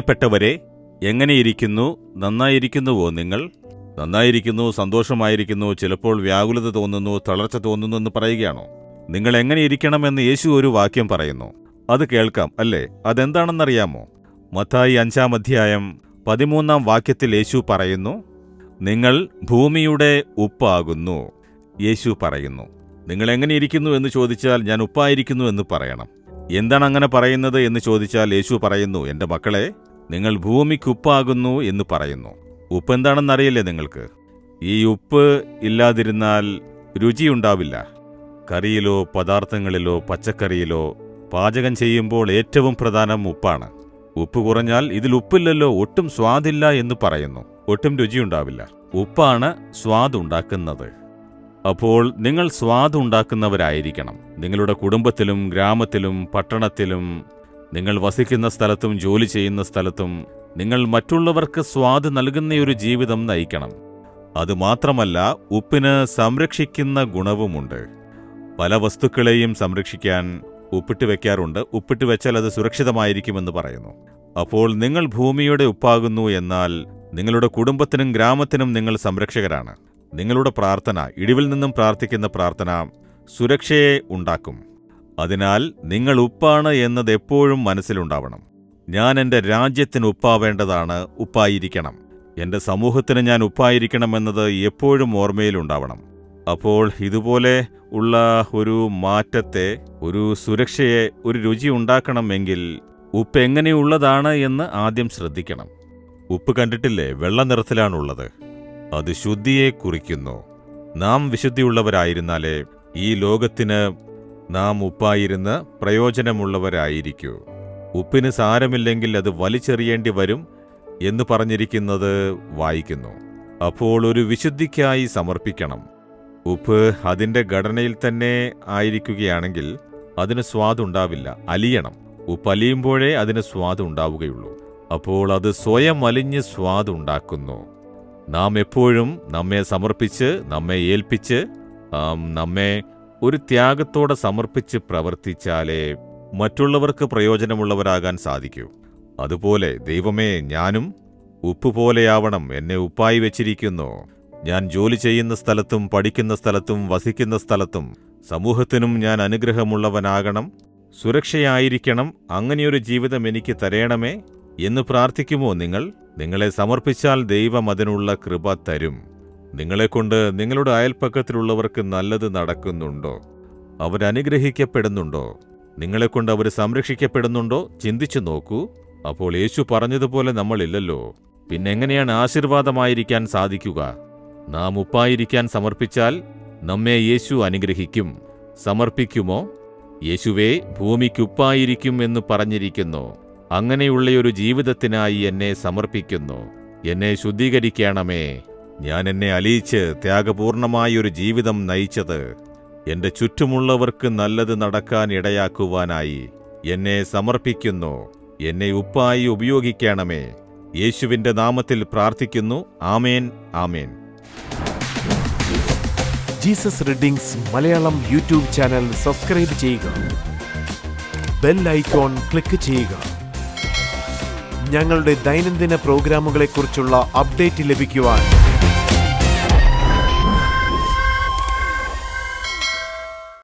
പ്രിയപ്പെട്ടവരെ, എങ്ങനെയിരിക്കുന്നു? നന്നായിരിക്കുന്നുവോ നിങ്ങൾ? നന്നായിരിക്കുന്നു, സന്തോഷമായിരിക്കുന്നു, ചിലപ്പോൾ വ്യാകുലത തോന്നുന്നു, തളർച്ച തോന്നുന്നു എന്ന് പറയുകയാണോ? നിങ്ങൾ എങ്ങനെ ഇരിക്കണമെന്ന് യേശു ഒരു വാക്യം പറയുന്നു. അത് കേൾക്കാം, അല്ലേ? അതെന്താണെന്നറിയാമോ? മത്തായി 5-ാം അധ്യായം 13-ാം വാക്യത്തിൽ യേശു പറയുന്നു, നിങ്ങൾ ഭൂമിയുടെ ഉപ്പാകുന്നു. യേശു പറയുന്നു, നിങ്ങൾ എങ്ങനെ ഇരിക്കുന്നു എന്ന് ചോദിച്ചാൽ ഞാൻ ഉപ്പായിരിക്കുന്നു എന്ന് പറയണം. എന്താണ് അങ്ങനെ പറയുന്നത് എന്ന് ചോദിച്ചാൽ യേശു പറയുന്നു, എൻ്റെ മക്കളെ, നിങ്ങൾ ഭൂമിക്കുപ്പാകുന്നു എന്ന് പറയുന്നു. ഉപ്പ് എന്താണെന്നറിയില്ലേ നിങ്ങൾക്ക്? ഈ ഉപ്പ് ഇല്ലാതിരുന്നാൽ രുചിയുണ്ടാവില്ല. കറിയിലോ പദാർത്ഥങ്ങളിലോ പച്ചക്കറിയിലോ പാചകം ചെയ്യുമ്പോൾ ഏറ്റവും പ്രധാനം ഉപ്പാണ്. ഉപ്പ് കുറഞ്ഞാൽ ഇതിൽ ഉപ്പില്ലല്ലോ, ഒട്ടും സ്വാദില്ല എന്ന് പറയുന്നു. ഒട്ടും രുചിയുണ്ടാവില്ല. ഉപ്പാണ് സ്വാദുണ്ടാക്കുന്നത്. അപ്പോൾ നിങ്ങൾ സ്വാദുണ്ടാക്കുന്നവരായിരിക്കണം. നിങ്ങളുടെ കുടുംബത്തിലും ഗ്രാമത്തിലും പട്ടണത്തിലും നിങ്ങൾ വസിക്കുന്ന സ്ഥലത്തും ജോലി ചെയ്യുന്ന സ്ഥലത്തും നിങ്ങൾ മറ്റുള്ളവർക്ക് സ്വാദ് നൽകുന്നയൊരു ജീവിതം നയിക്കണം. അതുമാത്രമല്ല, ഉപ്പിന് സംരക്ഷിക്കുന്ന ഗുണവുമുണ്ട്. പല വസ്തുക്കളെയും സംരക്ഷിക്കാൻ ഉപ്പിട്ട് വെക്കാറുണ്ട്. ഉപ്പിട്ട് വെച്ചാൽ അത് സുരക്ഷിതമായിരിക്കുമെന്ന് പറയുന്നു. അപ്പോൾ നിങ്ങൾ ഭൂമിയുടെ ഉപ്പാകുന്നു, എന്നാൽ നിങ്ങളുടെ കുടുംബത്തിനും ഗ്രാമത്തിനും നിങ്ങൾ സംരക്ഷകരാണ്. നിങ്ങളുടെ പ്രാർത്ഥന, ഇടിവിൽ നിന്നും പ്രാർത്ഥിക്കുന്ന പ്രാർത്ഥന സുരക്ഷയെ ഉണ്ടാക്കും. അതിനാൽ നിങ്ങൾ ഉപ്പാണ് എന്നത് എപ്പോഴും മനസ്സിലുണ്ടാവണം. ഞാൻ എൻ്റെ രാജ്യത്തിന് ഉപ്പാവേണ്ടതാണ്, ഉപ്പായിരിക്കണം. എൻ്റെ സമൂഹത്തിന് ഞാൻ ഉപ്പായിരിക്കണമെന്നത് എപ്പോഴും ഓർമ്മയിലുണ്ടാവണം. അപ്പോൾ ഇതുപോലെ ഉള്ള ഒരു മാറ്റത്തെ, ഒരു സുരക്ഷയെ, ഒരു രുചി ഉണ്ടാക്കണമെങ്കിൽ ഉപ്പ് എങ്ങനെയുള്ളതാണ് എന്ന് ആദ്യം ശ്രദ്ധിക്കണം. ഉപ്പ് കണ്ടിട്ടില്ലേ? വെള്ള നിറത്തിലാണുള്ളത്. അത് ശുദ്ധിയെ കുറിക്കുന്നു. നാം വിശുദ്ധിയുള്ളവരായിരുന്നാലേ ഈ ലോകത്തിന് നാം ഉപ്പായിരുന്ന് പ്രയോജനമുള്ളവരായിരിക്കൂ. ഉപ്പിന് സാരമില്ലെങ്കിൽ അത് വലിച്ചെറിയേണ്ടി വരും എന്ന് പറഞ്ഞിരിക്കുന്നത് വായിക്കുന്നു. അപ്പോൾ ഒരു വിശുദ്ധിക്കായി സമർപ്പിക്കണം. ഉപ്പ് അതിൻ്റെ ഘടനയിൽ തന്നെ ആയിരിക്കുകയാണെങ്കിൽ അതിന് സ്വാദുണ്ടാവില്ല. അലിയണം. ഉപ്പ് അലിയുമ്പോഴേ അതിന് സ്വാദുണ്ടാവുകയുള്ളൂ. അപ്പോൾ അത് സ്വയം അലിഞ്ഞ് സ്വാദുണ്ടാക്കുന്നു. നാം എപ്പോഴും നമ്മെ സമർപ്പിച്ച്, നമ്മെ ഏൽപ്പിച്ച്, നമ്മെ ഒരു ത്യാഗത്തോടെ സമർപ്പിച്ച് പ്രവർത്തിച്ചാലേ മറ്റുള്ളവർക്ക് പ്രയോജനമുള്ളവരാകാൻ സാധിക്കൂ. അതുപോലെ ദൈവമേ, ഞാനും ഉപ്പ് പോലെയാവണം. എന്നെ ഉപ്പായി വെച്ചിരിക്കുന്നു. ഞാൻ ജോലി ചെയ്യുന്ന സ്ഥലത്തും പഠിക്കുന്ന സ്ഥലത്തും വസിക്കുന്ന സ്ഥലത്തും സമൂഹത്തിനും ഞാൻ അനുഗ്രഹമുള്ളവനാകണം, സുരക്ഷയായിരിക്കണം. അങ്ങനെയൊരു ജീവിതം എനിക്ക് തരയണമേ എന്ന് പ്രാർത്ഥിക്കുമോ നിങ്ങൾ? നിങ്ങളെ സമർപ്പിച്ചാൽ ദൈവം അതിനുള്ള കൃപ തരും. നിങ്ങളെക്കൊണ്ട് നിങ്ങളുടെ അയൽപ്പക്കത്തിലുള്ളവർക്ക് നല്ലത് നടക്കുന്നുണ്ടോ? അവരനുഗ്രഹിക്കപ്പെടുന്നുണ്ടോ? നിങ്ങളെക്കൊണ്ട് അവർ സംരക്ഷിക്കപ്പെടുന്നുണ്ടോ? ചിന്തിച്ചു നോക്കൂ. അപ്പോൾ യേശു പറഞ്ഞതുപോലെ നമ്മളില്ലല്ലോ. പിന്നെങ്ങനെയാണ് ആശീർവാദമായിരിക്കാൻ സാധിക്കുക? നാം ഉപ്പായിരിക്കാൻ സമർപ്പിച്ചാൽ നമ്മെ യേശു അനുഗ്രഹിക്കും. സമർപ്പിക്കുമോ? യേശുവേ, ഭൂമിക്കുപ്പായിരിക്കും എന്ന് പറഞ്ഞിരിക്കുന്നു. അങ്ങനെയുള്ളയൊരു ജീവിതത്തിനായി എന്നെ സമർപ്പിക്കുന്നു. എന്നെ ശുദ്ധീകരിക്കണമേ. ഞാൻ എന്നെ അലിയിച്ച് ത്യാഗപൂർണമായൊരു ജീവിതം നയിച്ചത് എൻ്റെ ചുറ്റുമുള്ളവർക്ക് നല്ലത് നടക്കാൻ ഇടയാക്കുവാനായി എന്നെ സമർപ്പിക്കുന്നു. എന്നെ ഉപ്പായി ഉപയോഗിക്കണമേ. യേശുവിൻ്റെ നാമത്തിൽ പ്രാർത്ഥിക്കുന്നു. ആമേൻ, ആമേൻ. Jesus readings Malayalam YouTube channel subscribe ചെയ്യുക. ബെൽ ഐക്കോൺ ക്ലിക്ക് ചെയ്യുക. ഞങ്ങളുടെ ദൈനംദിന പ്രോഗ്രാമുകളെക്കുറിച്ചുള്ള അപ്ഡേറ്റ് ലഭിക്കുവാൻ